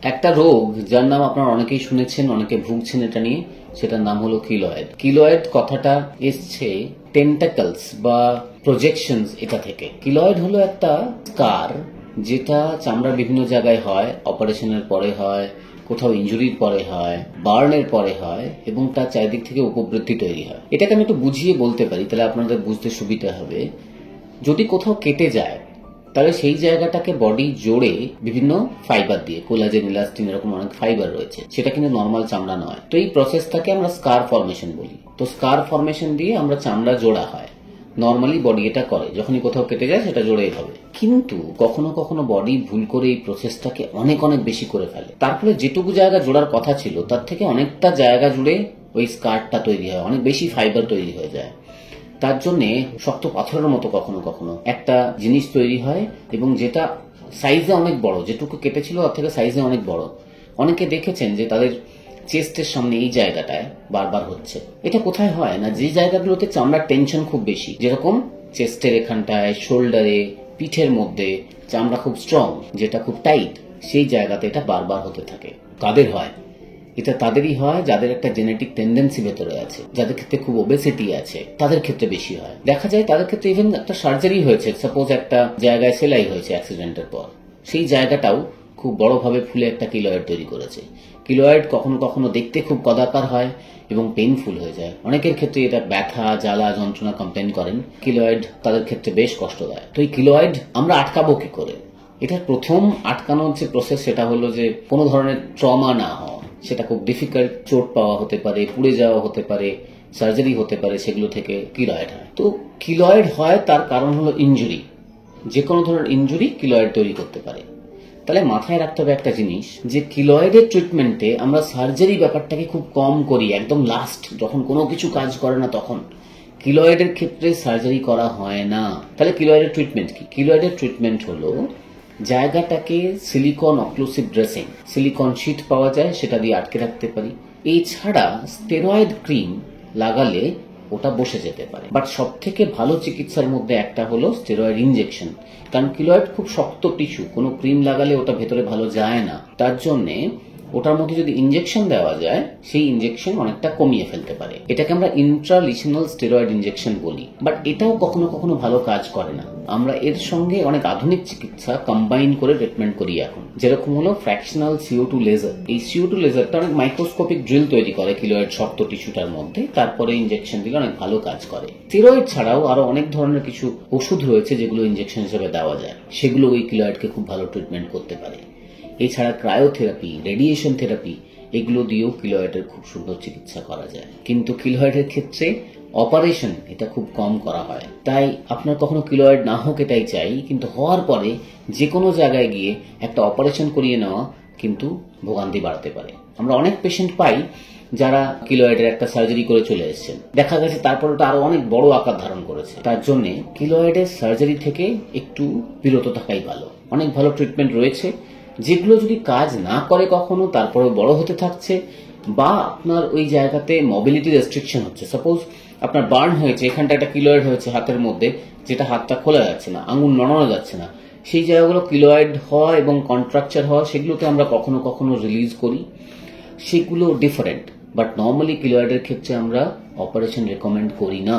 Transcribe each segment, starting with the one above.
একটা রোগ যার নাম আপনারা অনেকেই শুনেছেন, অনেকে ভুগছেন এটা নিয়ে, সেটার নাম হলো কিলয়েড। কিলয়েড কথাটা এসছে টেন্টাকলস বা প্রজেকশনস এটা থেকে। কিলয়েড হলো একটা স্কার যেটা চামড়ার বিভিন্ন জায়গায় হয়, অপারেশনের পরে হয়, কোথাও ইনজুরির পরে হয়, বার্নের পরে হয় এবং তার চারিদিক থেকে উপবৃদ্ধি তৈরি হয়। এটাকে আমি একটু বুঝিয়ে বলতে পারি, তাহলে আপনাদের বুঝতে সুবিধা হবে। যদি কোথাও কেটে যায় তাহলে সেই জায়গাটাকে বডি জোড়ে বিভিন্ন ফাইবার দিয়ে, কোলাজেন, ইলাস্টিন, এরকম অনেক ফাইবার রয়েছে, সেটা কিন্তু নর্মাল চামড়া নয়। তো এই প্রসেসটাকে আমরা স্কার ফরমেশন বলি। তো স্কার ফরমেশন দিয়ে আমরা চামড়া জোড়া হয়, নর্মালি বডি এটা করে, যখনই কোথাও কেটে যায় সেটা জোড়েই হবে। কিন্তু কখনো কখনো বডি ভুল করে এই প্রসেসটাকে অনেক অনেক বেশি করে ফেলে, তার ফলে যেটুকু জায়গা জোড়ার কথা ছিল তার থেকে অনেকটা জায়গা জুড়ে ওই স্কারটা তৈরি হয়, অনেক বেশি ফাইবার তৈরি হয়ে যায়। তার জন্য শক্ত পাথরের মতো কখনো কখনো একটা জিনিস তৈরি হয় এবং যেটা সাইজে অনেক বড়, যেটুকু কেটেছিল তার থেকে সাইজে অনেক বড়। অনেকে দেখেছেন যে তাদের চেস্টের সামনে এই জায়গাটায় বারবার হচ্ছে। এটা কোথায় হয় না, যে জায়গাগুলোতে চামড়ার টেনশন খুব বেশি, যেরকম চেস্টের এখানটায়, শোল্ডারে, পিঠের মধ্যে চামড়া খুব স্ট্রং, যেটা খুব টাইট, সেই জায়গাতে এটা বারবার হতে থাকে। কাদের হয়? এটা তাদেরই হয় যাদের একটা জেনেটিক টেন্ডেন্সি ভেতরে আছে, যাদের ক্ষেত্রে খুব ওবেসিটি আছে, তাদের ক্ষেত্রে বেশি হয়। দেখা যায় তাদের ক্ষেত্রে ইভেন একটা সার্জারি হয়েছে, সাপোজ একটা জায়গায় সেলাই হয়েছে অ্যাক্সিডেন্টের পর, সেই জায়গাটাও খুব বড়ভাবে ফুলে একটা কিলয়েড তৈরি করেছে। কিলয়েড কখনো কখনো দেখতে খুব কদাকার হয় এবং পেইনফুল হয়ে যায়। অনেকের ক্ষেত্রে এটা ব্যথা, জ্বালা, যন্ত্রণা কমপ্লেন করেন। কিলয়েড তাদের ক্ষেত্রে বেশ কষ্টদায়ক। তো এই কিলয়েড আমরা আটকাবো কি করে? এটার প্রথম আটকানোর যে প্রসেস সেটা হলো যে কোনো ধরনের ট্রমা না হওয়া। সেটা খুব ডিফিকাল্ট, চোট পাওয়া হতে পারে, পুড়ে যাওয়া হতে পারে, সার্জারি হতে পারে, সেগুলো থেকে কিলয়েড হয়। তো কিলয়েড হয় তার কারণ হলো ইনজুরি। যে কোনো ধরনের ইনজুরি কিলয়েড তৈরি করতে পারে। তাহলে মাথায় রাখতে হবে একটা জিনিস, যে কিলয়েডের ট্রিটমেন্টে আমরা সার্জারি ব্যাপারটাকে খুব কম করি, একদম লাস্ট যখন কোনো কিছু কাজ করে না তখন। কিলয়েডের ক্ষেত্রে সার্জারি করা হয় না। তাহলে কিলয়েডের ট্রিটমেন্ট কি? কিলয়েডের ট্রিটমেন্ট হলো জায়গাটাকে silicone occlusive dressing, silicone sheet পাওয়া যায়, সেটা দিয়ে আটকে রাখতে পারি। এছাড়া স্টেরয়েড ক্রিম লাগালে ওটা বসে যেতে পারে। বাট সব থেকে ভালো চিকিৎসার মধ্যে একটা হলো স্টেরয়েড ইনজেকশন, কারণ কিলয়েড খুব শক্ত টিস্যু, কোনো ক্রিম লাগালে ওটা ভেতরে ভালো যায় না। তার জন্যে ওটার মধ্যে যদি ইনজেকশন দেওয়া যায়, সেই ইনজেকশন অনেকটা কমিয়ে ফেলতে পারে। এটাকে আমরা ইন্ট্রালিশনাল স্টেরয়েড ইনজেকশন বলি। বাট এটাও কখনো কখনো ভালো কাজ করে না। আমরা এর সঙ্গে অনেক আধুনিক চিকিৎসা কম্বাইন করে ট্রিটমেন্ট করি এখন, যেরকম হলো ফ্র্যাকশনাল CO2 লেজার। এই CO2 লেজারটা অনেক মাইক্রোস্কোপিক ড্রিল তৈরি করে কিলয়েড শক্ত টিস্যুটার মধ্যে, তারপরে ইনজেকশন দিলে অনেক ভালো কাজ করে। স্টেরয়েড ছাড়াও আরো অনেক ধরনের কিছু ওষুধ রয়েছে যেগুলো ইনজেকশন হিসেবে দেওয়া যায়, সেগুলো ওই কিলয়েডকে খুব ভালো ট্রিটমেন্ট করতে পারে। এছাড়া ক্রায়োথেরাপি, রেডিয়েশন থেরাপি, এগুলো দিয়েও কিলয়েডের খুব সুন্দর চিকিৎসা করা যায়। কিন্তু কিলয়েডের ক্ষেত্রে অপারেশন এটা খুব কম করা হয়। তাই আপনার কখনো কিলয়েড না হোক এটাই চাই, কিন্তু হওয়ার পরে যে কোনো জায়গায় গিয়ে একটা অপারেশন করিয়ে নেওয়া কিন্তু ভোগান্তি বাড়াতে পারে। আমরা অনেক পেশেন্ট পাই যারা কিলয়েডের একটা সার্জারি করে চলে এসেছেন, দেখা গেছে তারপর ওটা আরো অনেক বড় আকার ধারণ করেছে। তার জন্য কিলয়েডের সার্জারি থেকে একটু বিরত থাকাই ভালো। অনেক ভালো ট্রিটমেন্ট রয়েছে যেগুলো যদি কাজ না করে কখনো, তারপরে বড় হতে থাকছে, বা আপনার ওই জায়গাতে মোবিলিটি রেস্ট্রিকশন হচ্ছে। সাপোজ আপনার বার্ন হয়েছে, এখানটা একটা কিলয়েড হয়েছে হাতের মধ্যে, যেটা হাতটা খোলা যাচ্ছে না, আঙুল নড়ানো যাচ্ছে না, সেই জায়গাগুলো কিলয়েড হওয়া এবং কন্ট্রাকচার হওয়া, সেগুলোকে আমরা কখনো কখনো রিলিজ করি, সেগুলো ডিফারেন্ট। বাট নর্মালি কিলয়েডের ক্ষেত্রে আমরা অপারেশন রেকমেন্ড করি না,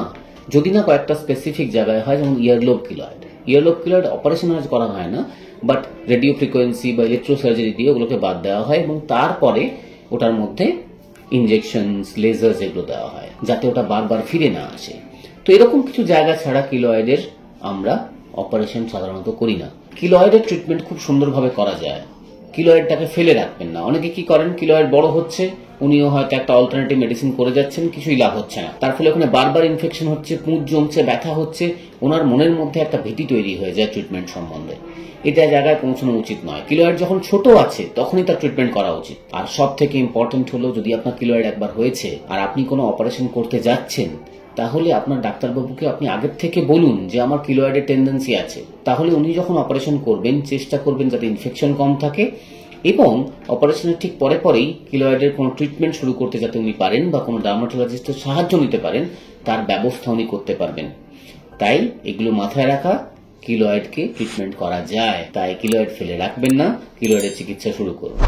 যদি না কয়েকটা স্পেসিফিক জায়গায় হয়, যেমন ইয়ারলোব কিলয়েড। ইয়ারলোব কিলয়েড অপারেশন আজ করা হয় না, বাট রেডিও ফ্রিকোয়েন্সি বা ইলেকট্রো সার্জারি দিয়ে ওগুলোকে বাদ দেওয়া হয় এবং তারপরে ওটার মধ্যে ইনজেকশনস, লেজার এগুলো দেওয়া হয় যাতে ওটা বারবার ফিরে না আসে। তো এরকম কিছু জায়গা ছাড়া কিলয়েডের আমরা অপারেশন সাধারণত করি না। কিলয়েডের ট্রিটমেন্ট খুব সুন্দরভাবে করা যায়। কিলয়েডটাকে ফেলে রাখবেন না। অনেকে কি করেন, কিলয়েড বড় হচ্ছে, উনিও হয়তো একটা অল্টারনেটিভ মেডিসিন করে যাচ্ছেন, কিছুই লাভ হচ্ছে না, তার ফলে ওখানে বারবার ইনফেকশন হচ্ছে, পুঁজ জমছে, ব্যথা হচ্ছে, ওনার মনের মধ্যে একটা ভীতি তৈরি হয়ে যায় ট্রিটমেন্ট সম্বন্ধে। এটা জায়গায় পৌঁছানো উচিত নয়। কিলয়েড যখন ছোট আছে তখনই তার ট্রিটমেন্ট করা উচিত। আর সব থেকে ইম্পর্টেন্ট হলো, যদি আপনার কিলয়েড একবার হয়েছে আর আপনি কোনো অপারেশন করতে যাচ্ছেন, তাহলে আপনার ডাক্তারবাবুকে আপনি আগের থেকে বলুন যে আমার কিলয়েডের টেন্ডেন্সি আছে। তাহলে উনি যখন অপারেশন করবেন চেষ্টা করবেন যাতে ইনফেকশন কম থাকে, এবং অপারেশনের ঠিক পরে পরেই কিলয়েডের কোনো ট্রিটমেন্ট শুরু করতে যাতে উনি পারেন, বা কোনো ডার্মাটোলজিস্টের সাহায্য নিতে পারেন, তার ব্যবস্থা উনি করতে পারবেন। তাই এগুলো মাথায় রাখা, কিলয়েডকে ট্রিটমেন্ট করা যায়। তাই কিলয়েড ফেলে রাখবেন না, কিলয়েডের চিকিৎসা শুরু করুন।